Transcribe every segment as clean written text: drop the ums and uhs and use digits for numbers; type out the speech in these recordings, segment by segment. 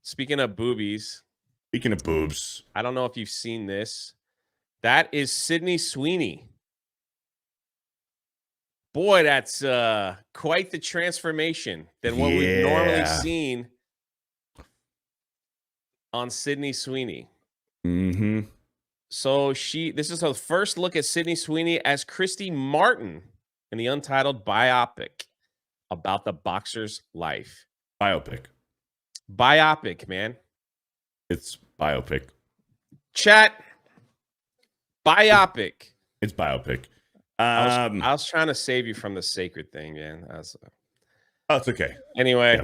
Speaking of boobies. Speaking of boobs. I don't know if you've seen this. That is Sydney Sweeney. Boy, that's quite the transformation than what we've normally seen on Sydney Sweeney. Mm-hmm. So this is her first look at Sydney Sweeney as Christy Martin in the untitled biopic about the boxer's life. Biopic, man. It's biopic. Chat. Biopic. It's biopic. I was trying to save you from the sacred thing, man. Oh, it's okay. Anyway,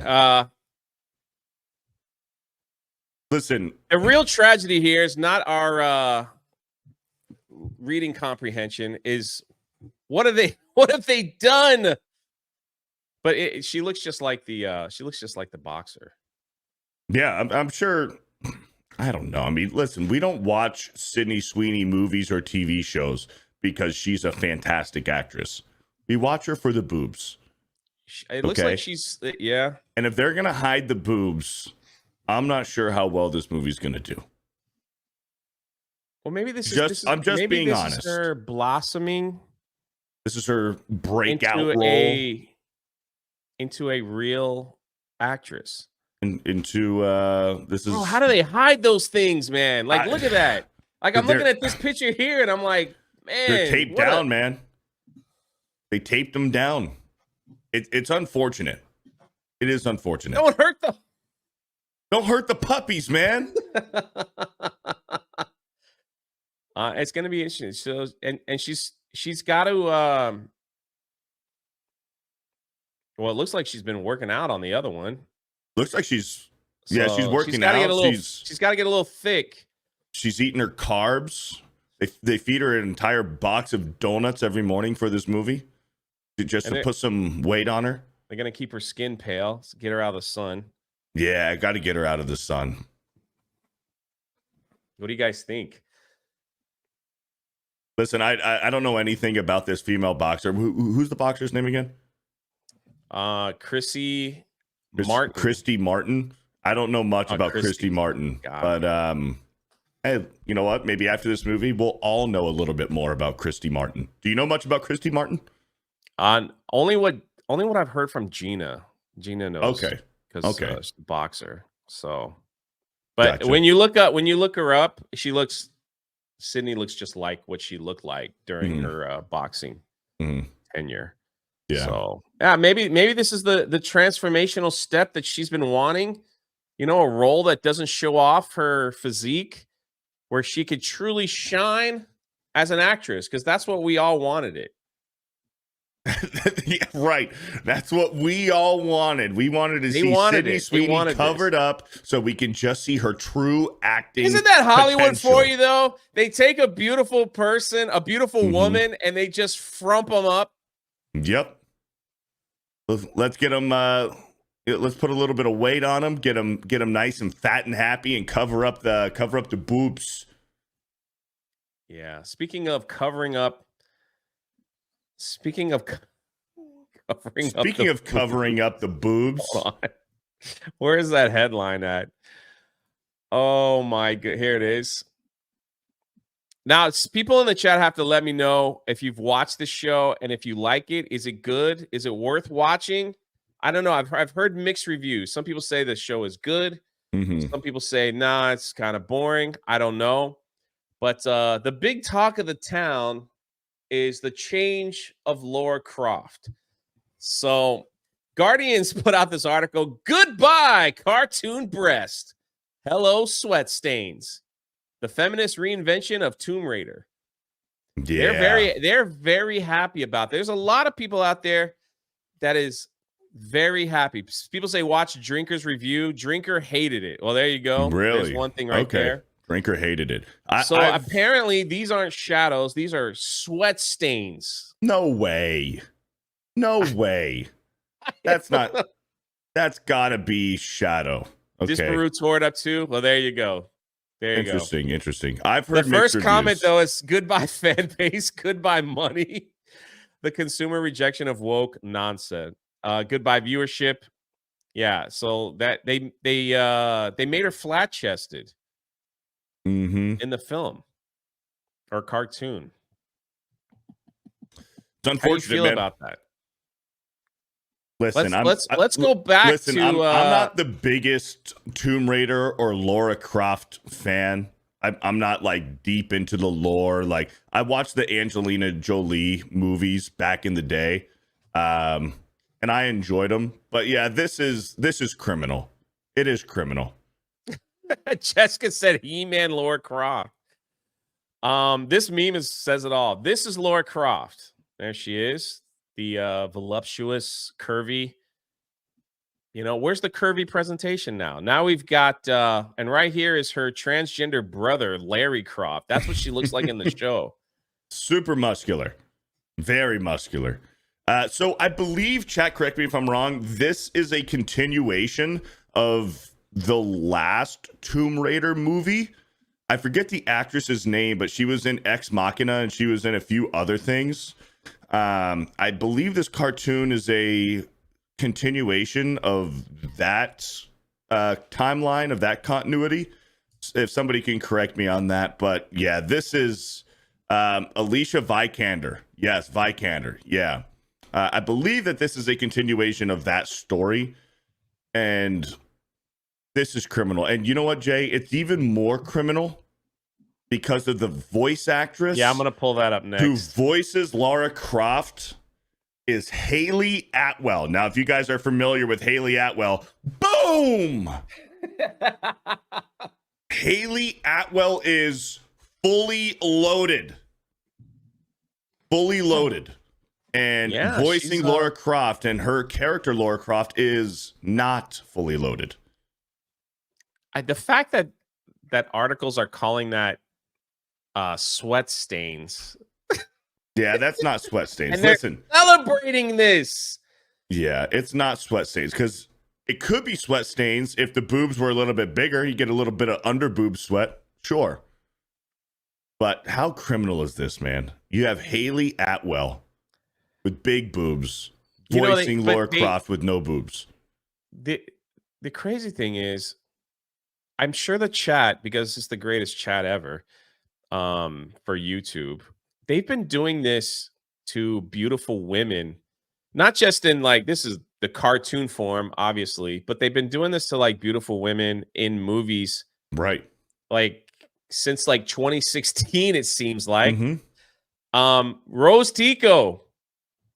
listen. The real tragedy here is not our reading comprehension. Is what have they done? But she looks just like the boxer. Yeah, I'm sure. I don't know. I mean, listen, we don't watch Sydney Sweeney movies or TV shows because she's a fantastic actress. We watch her for the boobs. It looks like she's, yeah. And if they're going to hide the boobs, I'm not sure how well this movie's going to do. Well, maybe I'm just being honest. This is her blossoming. This is her breakout role. Into a real actress. This is. Oh, how do they hide those things, man? Like, look at that. Like, I'm looking at this picture here, and I'm like, man, they're taped down, man. They taped them down. It's unfortunate. It is unfortunate. Don't hurt the puppies, man. It's gonna be interesting. So, and she's got to. Well, it looks like she's been working out on the other one. Looks like she's working out. She's got to get a little thick. She's eating her carbs. They feed her an entire box of donuts every morning for this movie, just to put some weight on her. They're gonna keep her skin pale, get her out of the sun. Yeah, I got to get her out of the sun. What do you guys think? Listen, I don't know anything about this female boxer. Who's the boxer's name again? Christy Martin. I don't know much about Christy Martin, but hey, you know what? Maybe after this movie, we'll all know a little bit more about Christy Martin. Do you know much about Christy Martin? Only what I've heard from Gina. Gina knows. Okay. Because she's a boxer. So, but gotcha. when you look her up, Sydney looks just like what she looked like during her boxing tenure. Yeah. So yeah, maybe this is the transformational step that she's been wanting. You know, a role that doesn't show off her physique, where she could truly shine as an actress, because that's what we all wanted it. Yeah, right. That's what we all wanted. We wanted to see Sydney Sweeney covered up so we can just see her true acting. Isn't that Hollywood for you, though? They take a beautiful person, a beautiful woman, and they just frump them up. Yep. Let's get them. Let's put a little bit of weight on them. Get them nice and fat and happy, and cover up the boobs. Yeah. Speaking of covering up the boobs. Hold on. Where is that headline at? Oh my god, here it is. Now, people in the chat have to let me know if you've watched the show and if you like it. Is it good? Is it worth watching? I don't know. I've heard mixed reviews. Some people say the show is good. Some people say, nah, it's kind of boring. I don't know. But the big talk of the town is the change of Lara Croft. So Guardians put out this article. Goodbye, cartoon breast. Hello, sweat stains. The feminist reinvention of Tomb Raider. Yeah. They're very happy about it. There's a lot of people out there that is very happy. People say watch Drinker's review. Drinker hated it. Well, there you go. Really? There's one thing right there. Drinker hated it. Apparently these aren't shadows. These are sweat stains. No way. That's gotta be shadow. Okay. Disparu tore it up too. Well, there you go. Interesting. I've heard the first comment though is goodbye fan base, goodbye money. The consumer rejection of woke nonsense. Goodbye viewership. Yeah, so that they made her flat chested Mm-hmm. in the film or cartoon. It's How do you unfortunate, feel man. about that? Listen, Let's go back listen. to I'm not the biggest Tomb Raider or Lara Croft fan. I'm not like deep into the lore. Like I watched the Angelina Jolie movies back in the day, and I enjoyed them. But yeah, this is criminal. It is criminal. Jessica said He-Man Laura Croft. This meme says it all. This is Laura Croft. There she is. The voluptuous, curvy. You know, where's the curvy presentation now? Now we've got and right here is her transgender brother, Larry Croft. That's what she looks like in the show. Super muscular. Very muscular. So I believe, chat, correct me if I'm wrong, this is a continuation of the last Tomb Raider movie. I forget the actress's name, but she was in Ex Machina and she was in a few other things. I believe this cartoon is a continuation of that timeline, of that continuity. If somebody can correct me on that. But yeah, this is Alicia Vikander. Yes, Vikander. Yeah. I believe that this is a continuation of that story. And this is criminal. And you know what, Jay? It's even more criminal because of the voice actress. Yeah, I'm going to pull that up next. Who voices Lara Croft is Haley Atwell. Now, if you guys are familiar with Haley Atwell, boom! Haley Atwell is fully loaded. Fully loaded. And Yeah, voicing Lara Croft, and her character Lara Croft is not fully loaded. The fact that articles are calling that sweat stains. Yeah, that's not sweat stains. And they're Listen, celebrating this. Yeah, it's not sweat stains because it could be sweat stains if the boobs were a little bit bigger. You get a little bit of under boob sweat, sure. But how criminal is this, man? You have Haley Atwell with big boobs voicing Lara Croft with no boobs. The crazy thing is, I'm sure the chat, because it's the greatest chat ever for YouTube, they've been doing this to beautiful women, not just in like, this is the cartoon form, obviously, but they've been doing this to like beautiful women in movies. Right. Like since like 2016, it seems like. Mm-hmm. Rose Tico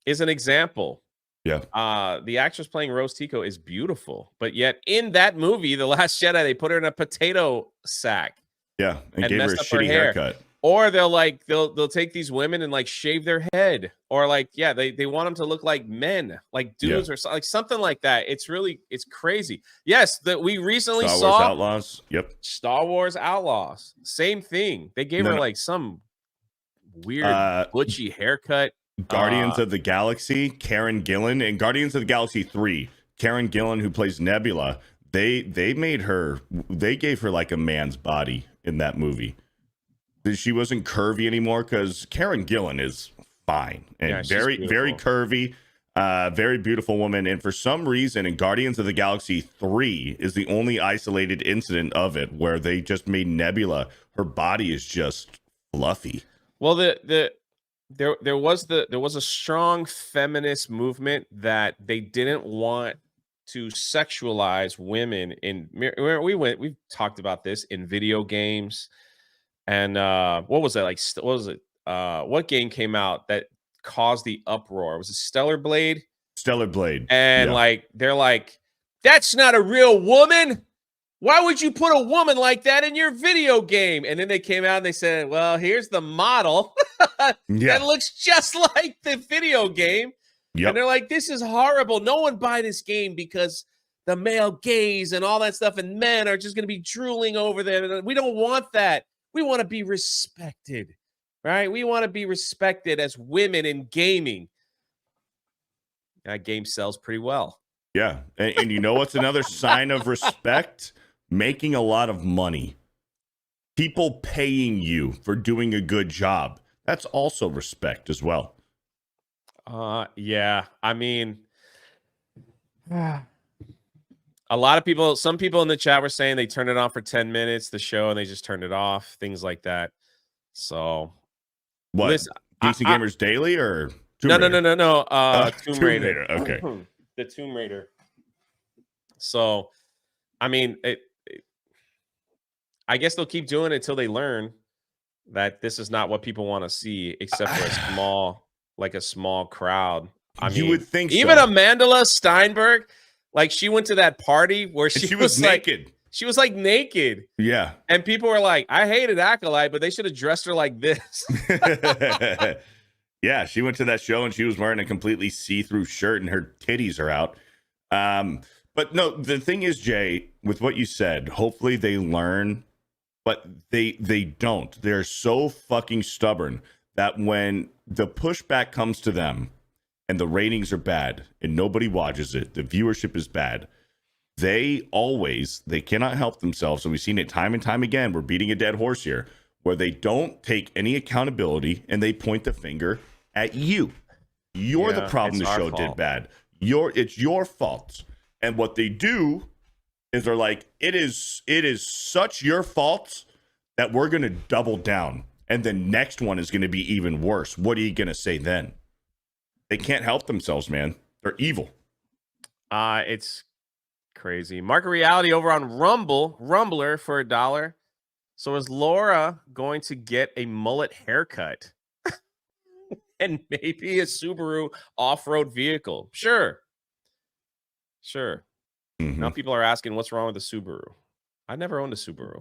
is an example. Yeah. The actress playing Rose Tico is beautiful, but yet in that movie, The Last Jedi, they put her in a potato sack. Yeah, and gave her a shitty haircut. Or they'll take these women and like shave their head, or like they want them to look like men, like dudes, or like something like that. It's crazy. Yes, that we recently saw Star Wars Outlaws. Yep. Star Wars Outlaws. Same thing. They gave her like some weird butchy haircut. Guardians of the Galaxy, Karen Gillan, and Guardians of the Galaxy 3, Karen Gillan, who plays Nebula, they gave her like a man's body in that movie. She wasn't curvy anymore because Karen Gillan is fine and very curvy, very beautiful woman. And for some reason, in Guardians of the Galaxy 3 is the only isolated incident of it where they just made Nebula, her body is just fluffy. Well, there was a strong feminist movement that they didn't want to sexualize women we've talked about this in video games. And what was that? Like, what was it? What game came out that caused the uproar? Was it Stellar Blade? Stellar Blade. And like, they're like, that's not a real woman. Why would you put a woman like that in your video game? And then they came out and they said, well, here's the model that looks just like the video game. Yep. And they're like, this is horrible. No one buy this game because the male gaze and all that stuff, and men are just going to be drooling over there. We don't want that. We want to be respected, right? We want to be respected as women in gaming. That game sells pretty well. Yeah. And you know what's another sign of respect? Making a lot of money. People paying you for doing a good job. That's also respect as well. Yeah. I mean, A lot of people, some people in the chat were saying they turned it on for 10 minutes, the show, and they just turned it off, things like that. So, What? listen, Geeks and Gamers Daily or no. Tomb Tomb Raider. Okay. The Tomb Raider. So, I mean, I guess they'll keep doing it until they learn that this is not what people want to see, except for a small crowd. I mean, you would think even so. Amandla Steinberg, like she went to that party where she was naked. Like, she was like naked. Yeah. And people were like, I hated Acolyte, but they should have dressed her like this. Yeah, she went to that show and she was wearing a completely see-through shirt and her titties are out. But no, the thing is, Jay, with what you said, hopefully they learn, but they don't. They're so fucking stubborn that when the pushback comes to them and the ratings are bad and nobody watches it, the viewership is bad, they cannot help themselves. And we've seen it time and time again. We're beating a dead horse here, where they don't take any accountability and they point the finger at you. You're the problem. The show did bad. It's your fault. And what they do is they're like, it is such your fault that we're going to double down. And the next one is going to be even worse. What are you going to say then? They can't help themselves, man. They're evil. It's crazy. Market Reality over on Rumbler for $1. So is Laura going to get a mullet haircut? And maybe a Subaru off-road vehicle? Sure. Mm-hmm. Now people are asking, what's wrong with the Subaru? I never owned a Subaru.